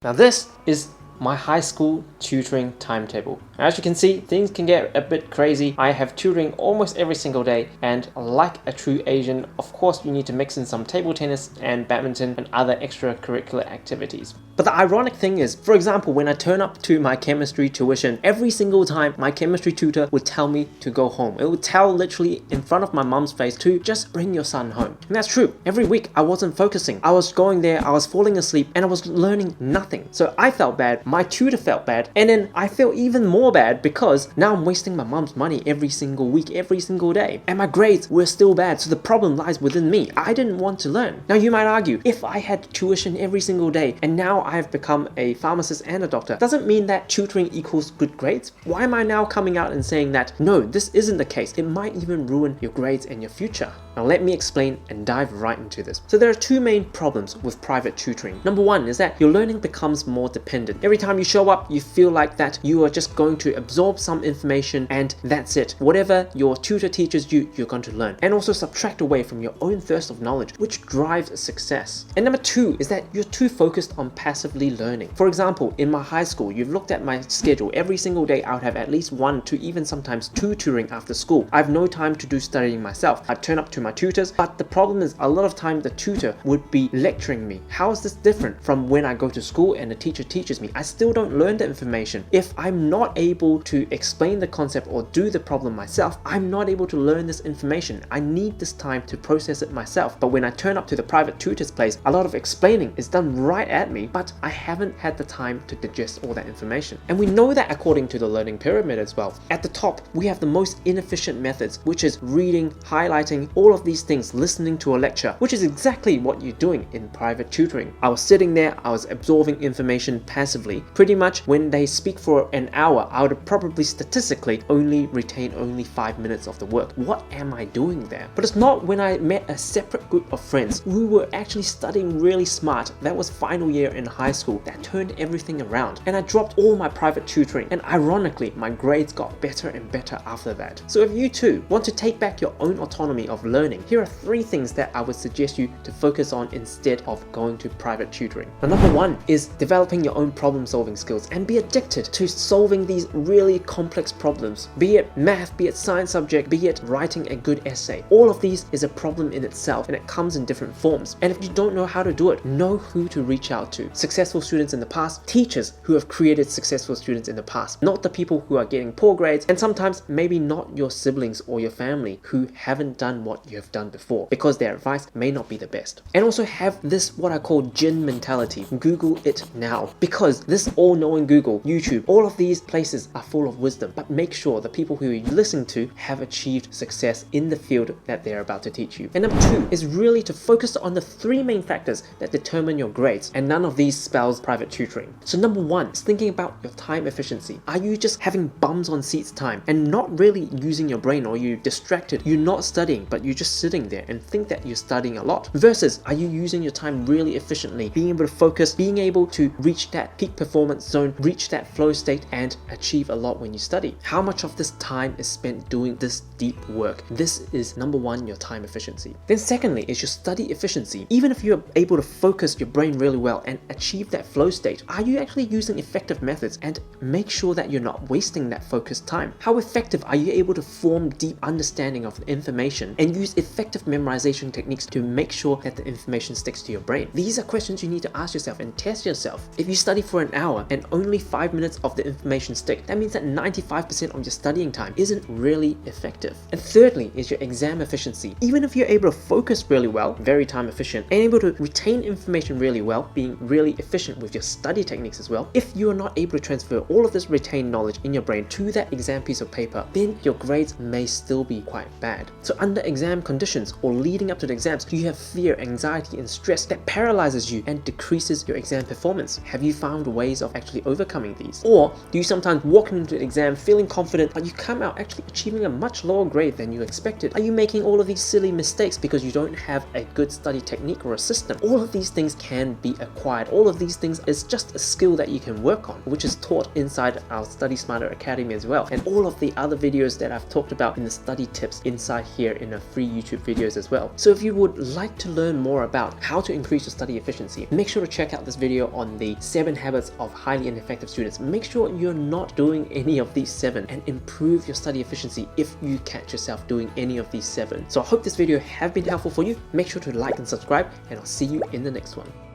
Now this is my high school tutoring timetable. As you can see, things can get a bit crazy. I have tutoring almost every single day, and like a true Asian, of course you need to mix in some table tennis and badminton and other extracurricular activities. But the ironic thing is, for example, when I turn up to my chemistry tuition, every single time my chemistry tutor would tell me to go home. It would tell literally in front of my mum's face to just bring your son home. And that's true. Every week I wasn't focusing. I was going there, I was falling asleep, and I was learning nothing. So I felt bad, my tutor felt bad, and then I feel even more bad because now I'm wasting my mum's money every single week, every single day. And my grades were still bad, so the problem lies within me. I didn't want to learn. Now you might argue, if I had tuition every single day and now I have become a pharmacist and a doctor, doesn't mean that tutoring equals good grades? Why am I now coming out and saying that no, this isn't the case? It might even ruin your grades and your future. Now let me explain and dive right into this. So there are two main problems with private tutoring. Number one is that your learning becomes more dependent. Every time you show up, you feel like that you are just going to absorb some information and that's it. Whatever your tutor teaches you, you're going to learn. And also subtract away from your own thirst of knowledge, which drives success. And number two is that you're too focused on passively learning. For example, in my high school, you've looked at my schedule. Every single day I would have at least 1 to even sometimes 2 tutoring after school. I have no time to do studying myself. I'd turn up to my tutors, but the problem is a lot of time the tutor would be lecturing me. How is this different from when I go to school and the teacher teaches me? I still don't learn the information. If I'm not able to explain the concept or do the problem myself, I'm not able to learn this information. I need this time to process it myself. But when I turn up to the private tutor's place, a lot of explaining is done right at me, but I haven't had the time to digest all that information. And we know that according to the learning pyramid as well. At the top, we have the most inefficient methods, which is reading, highlighting, all of these things, listening to a lecture, which is exactly what you're doing in private tutoring. I was sitting there, I was absorbing information passively. Pretty much when they speak for an hour, I would probably statistically only retain 5 minutes of the work. What am I doing there? But it's not when I met a separate group of friends who were actually studying really smart. That was final year in high school. That turned everything around. And I dropped all my private tutoring. And ironically, my grades got better and better after that. So if you too want to take back your own autonomy of learning, here are 3 things that I would suggest you to focus on instead of going to private tutoring. Now, number 1 is developing your own problem solving skills and be addicted to solving these really complex problems. Be it math, be it science subject, be it writing a good essay. All of these is a problem in itself and it comes in different forms. And if you don't know how to do it, know who to reach out to. Successful students in the past, teachers who have created successful students in the past, not the people who are getting poor grades, and sometimes maybe not your siblings or your family who haven't done what you have done before, because their advice may not be the best. And also have this what I call G.I.N mentality. Google it now, because this all-knowing Google, YouTube, all of these places are full of wisdom, but make sure the people who you listen to have achieved success in the field that they're about to teach you. And number 2 is really to focus on the 3 main factors that determine your grades, and none of these spells private tutoring. So number 1 is thinking about your time efficiency. Are you just having bums on seats time and not really using your brain, or you distracted? You're not studying, but you're just sitting there and think that you're studying a lot. Versus, are you using your time really efficiently, being able to focus, being able to reach that peak performance zone, reach that flow state and achieve a lot when you study? How much of this time is spent doing this deep work? This is number 1, your time efficiency. Then secondly is your study efficiency. Even if you're able to focus your brain really well and achieve that flow state, are you actually using effective methods and make sure that you're not wasting that focused time? How effective are you able to form deep understanding of the information and use effective memorization techniques to make sure that the information sticks to your brain? These are questions you need to ask yourself and test yourself. If you study for an hour and only 5 minutes of the information stick, that means that 95% of your studying time isn't really effective. And thirdly is your exam efficiency. Even if you're able to focus really well, very time efficient, and able to retain information really well, being really efficient with your study techniques as well, if you are not able to transfer all of this retained knowledge in your brain to that exam piece of paper, then your grades may still be quite bad. So under exam conditions or leading up to the exams, you have fear, anxiety, and stress that paralyzes you and decreases your exam performance. Have you found ways of actually overcoming these? Or do you sometimes walk into the exam feeling confident, but you come out actually achieving a much lower grade than you expected? Are you making all of these silly mistakes because you don't have a good study technique or a system? All of these things can be acquired. All of these things is just a skill that you can work on, which is taught inside our Study Smarter Academy as well. And all of the other videos that I've talked about in the study tips inside here in a free YouTube videos as well. So if you would like to learn more about how to increase your study efficiency, make sure to check out this video on the 7 habits of highly ineffective students. Make sure you're not doing any of these 7 and improve your study efficiency if you catch yourself doing any of these 7. So I hope this video have been helpful for you. Make sure to like and subscribe, and I'll see you in the next one.